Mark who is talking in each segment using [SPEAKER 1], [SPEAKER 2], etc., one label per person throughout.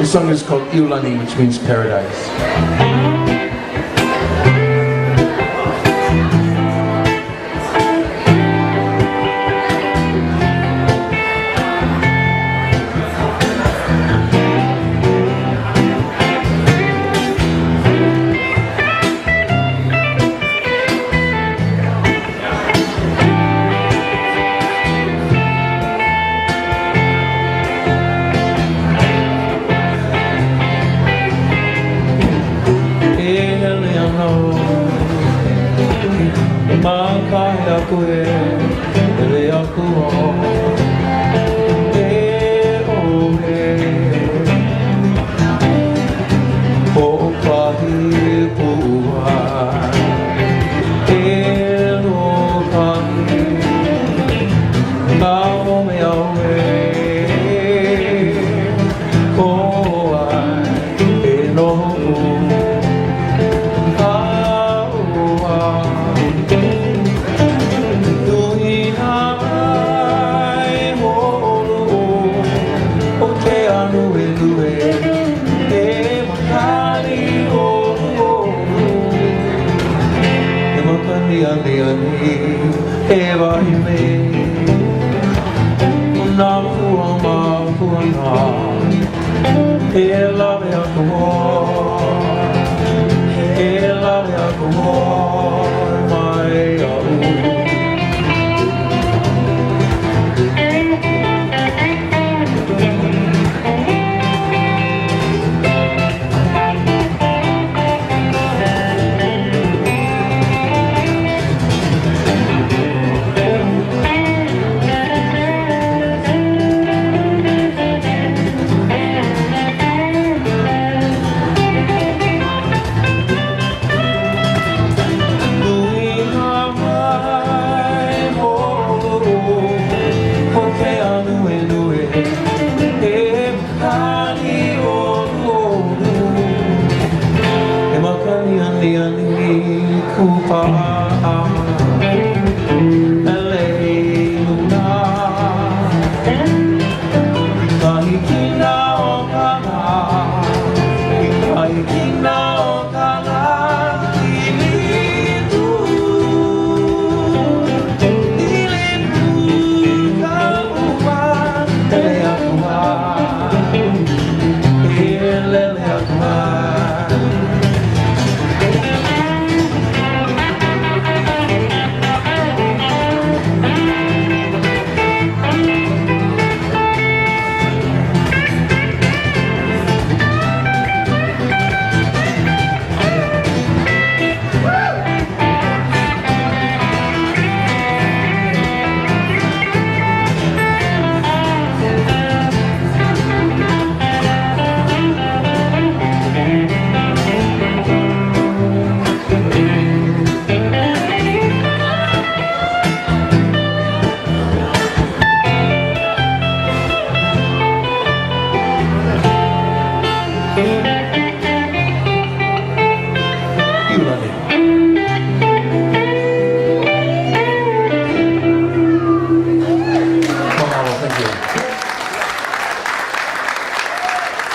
[SPEAKER 1] This song is called Iulani, which means paradise.
[SPEAKER 2] Makaya kue leakuo ohe o pahi pua lo pahi ngao me awe o ai no Eva me na fuama fuana ela me akua mai au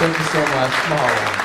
[SPEAKER 2] Thank you so much, Mahalo.